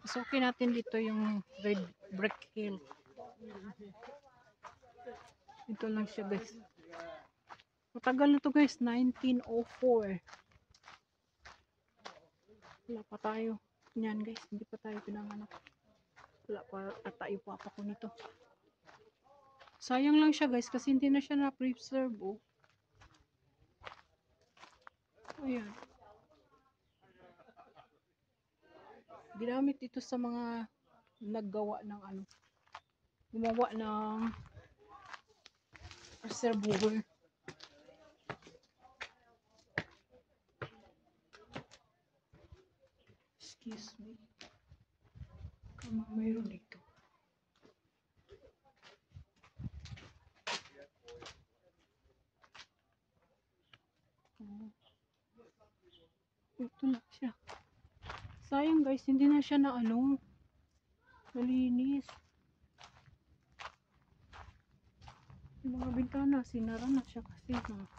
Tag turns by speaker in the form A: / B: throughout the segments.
A: Pasukin natin dito yung Red Brick Hill. Ito lang siya guys. Matagal na to guys, 1904. Wala pa tayo. Yan guys, hindi pa tayo pinanganak. Wala pa tayo pa ko nito. Sayang lang siya guys kasi hindi na siya na-preserve. Oh. Ayan. Ginamit ito sa mga naggawa ng ano. Gumawa ng reservoir. Excuse me. Kama mayroon dito. Ito na siya. Sayang guys, hindi na siya na ano. Malinis. Yung mga bintana, sinara na siya kasi na.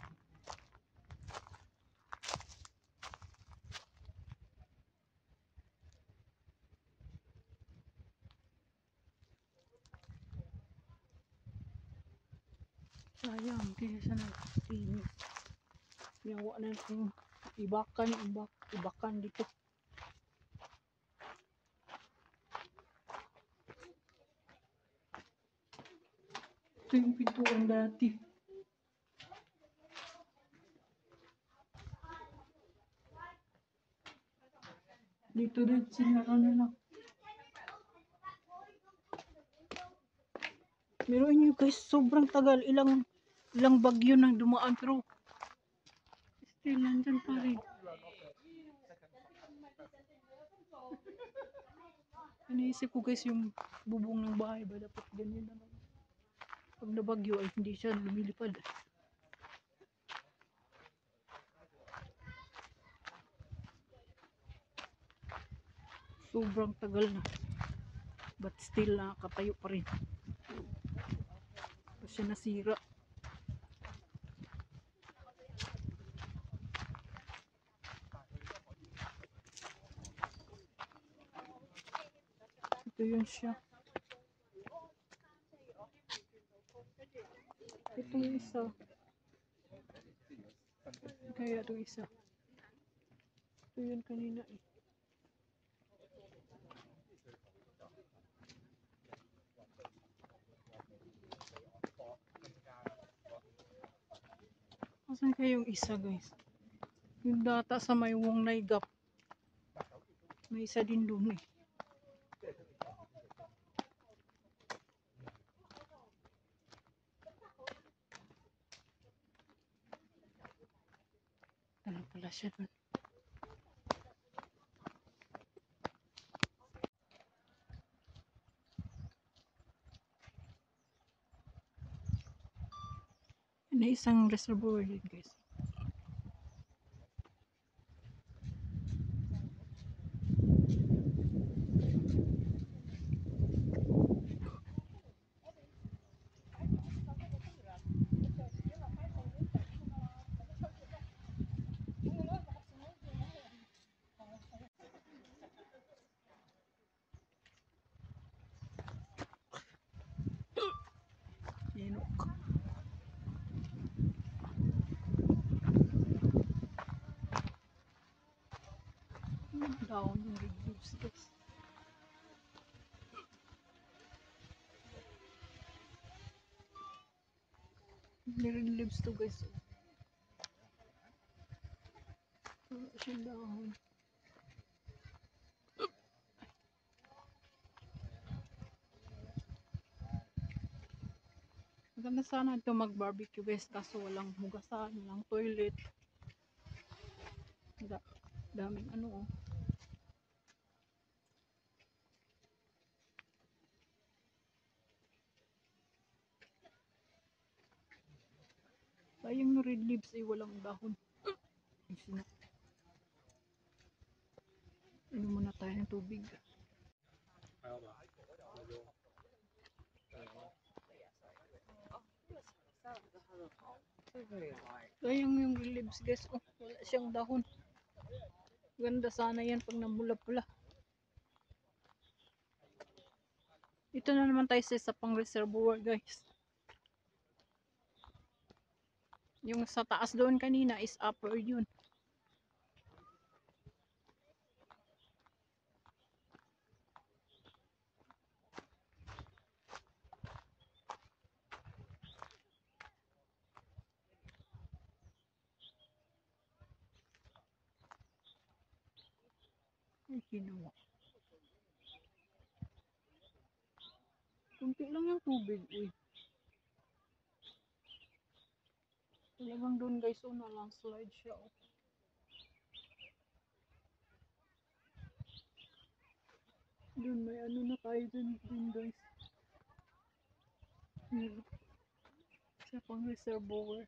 A: Sayang, kaya siya nag-tinis. Yawa na itong ibakan dito. Ito yung pintuan dati. Dito din, sinara na lang. Meron nyo guys, sobrang tagal. Ilang bagyo nang dumaan pero still nandyan pa rin. Iniisip ko guys yung bubong ng bahay ba dapat ganyan naman. Pag nabagyo ay hindi siya lumilipad. Sobrang tagal na. But still nakakatayo pa rin. Tapos siya nasira. Ito yun siya. Ito yung isa. Kaya ito isa. Ito yun kanina eh. Asan kayong isa guys? Yung data sa may Wongnay Gap. May isa din doon eh. Ano pala siya doon? May isang reservoir din guys. Inok. Down yung reviews guys. Meron leaves to guys. Siya dahon. Maganda sana ito mag-barbecue guys kaso walang hugasan, walang toilet. Daming ano oh. Sayang na red leaves ay walang dahon. Ano muna tayo ng tubig. Sayang yung red leaves guys. Oh, wala siyang dahon. Ganda sana yan pag namula-pula. Ito na naman tayo sa isa pang reservoir guys. Yung sa taas doon kanina is upper yun. Ay, ginawa. Kunti lang yung tubig. Uy. Talagang doon guys, na lang slide siya. Oh. Doon may ano na tayo dun guys. Sa pang reservoir.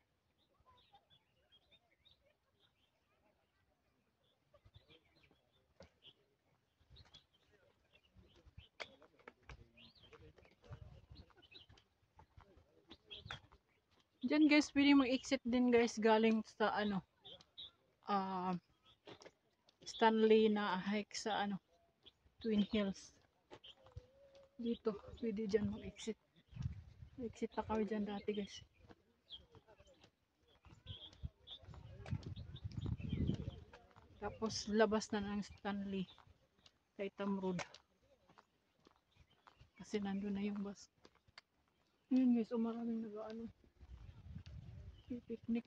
A: Diyan guys, pwede mag-exit din guys galing sa ano, Stanley na hike sa ano, Twin Hills. Dito, pwede dyan mag-exit. Exit na kami dyan dati guys. Tapos labas na ng Stanley kay Tam Road. Kasi nandun na yung bus. Yun guys, maraming nag-ano. Picnic.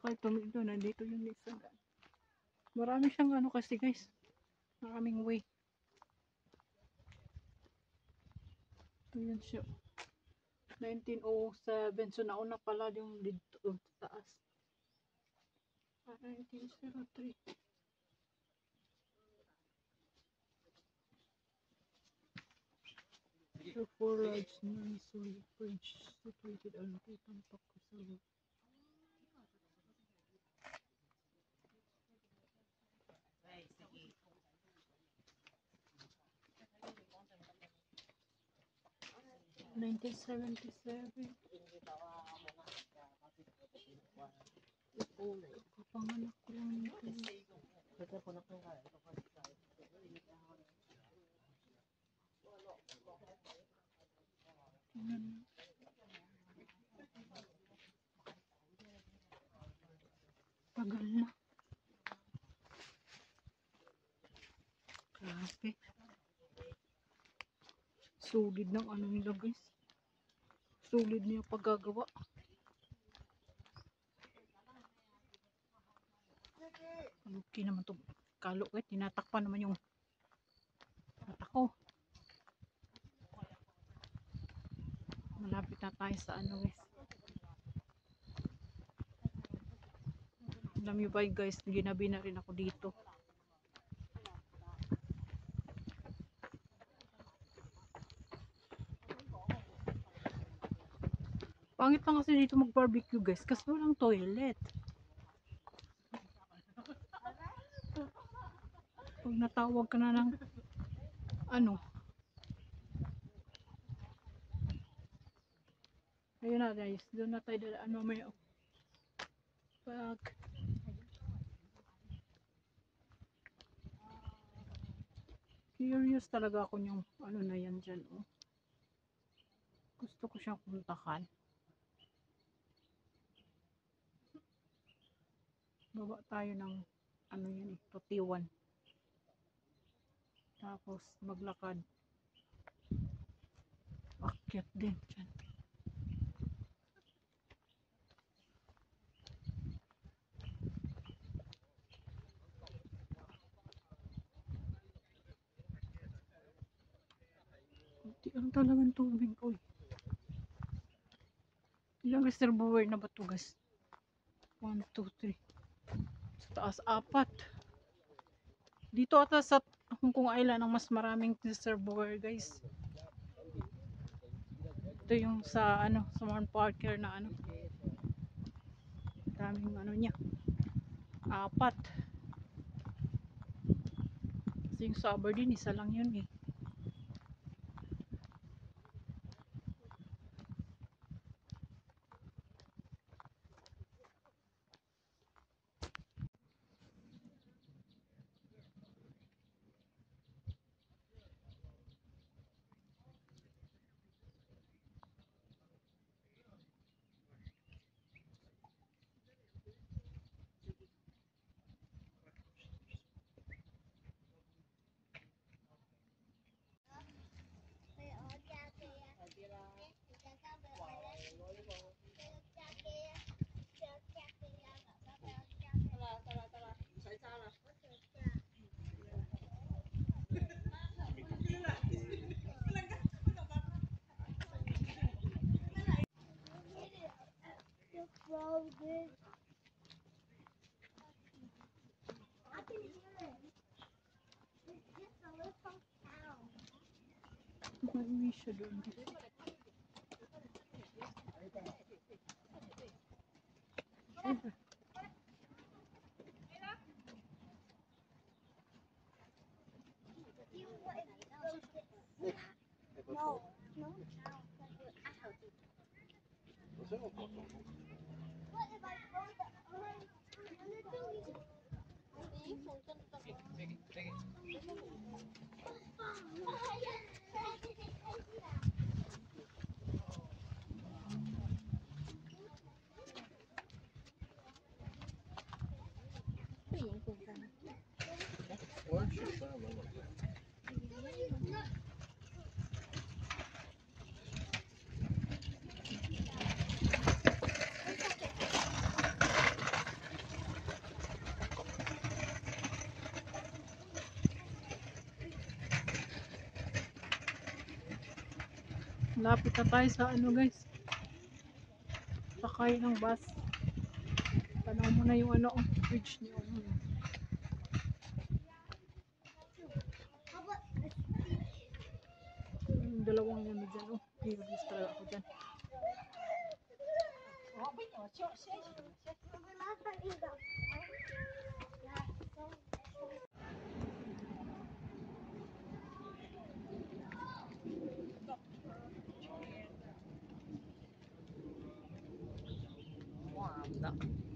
A: Kahit tumito, nandito yung isa. Marami siyang ano kasi guys. Maraming way. Ito yun siya. 1907. So nauna pala yung dito sa taas. 1903. The four large non-solid bridge situated on Titampak Reservoir. (1977) kapanganak ko lang nito. Tagal na. Grabe. Solid ng ano nila guys. Solid niya paggagawa. Okay naman to. Kalo eh. Tinatakpan naman yung mata ko. Malapit na tayo sa ano guys. Alam nyo ba guys, ginabi na rin ako dito. Pangit lang kasi dito mag-barbecue guys, kasi walang toilet. Pag natawag ka na ng ano. Ayun na guys, doon na tayo dadaan mamaya. Pag curious talaga ako yung ano na yan dyan. Oh. Gusto ko siyang puntahan. Baba tayo ng ano yun eh, Tutiwan. Tapos maglakad. Akyat din dyan. Kunti lang talagang tubig ko eh. Ilang reservoir na ba ito guys? 1, 2, 3. Sa taas 4. Dito ata sa Hong Kong Island ang mas maraming reservoir guys. Ito yung sa ano, sa Mount Parker na ano. Daming ano niya. 4. Kasi yung sa Aberdeen, isa lang yun eh. Maiwi siya doon.
B: No, no.
A: Lapit na tayo sa ano guys. Sakay ng bus. Tanaw mo na yung ano, bridge niyo. Yung dalawang yan dyan. Oh, i-release talaga ako dyan.
C: Wow.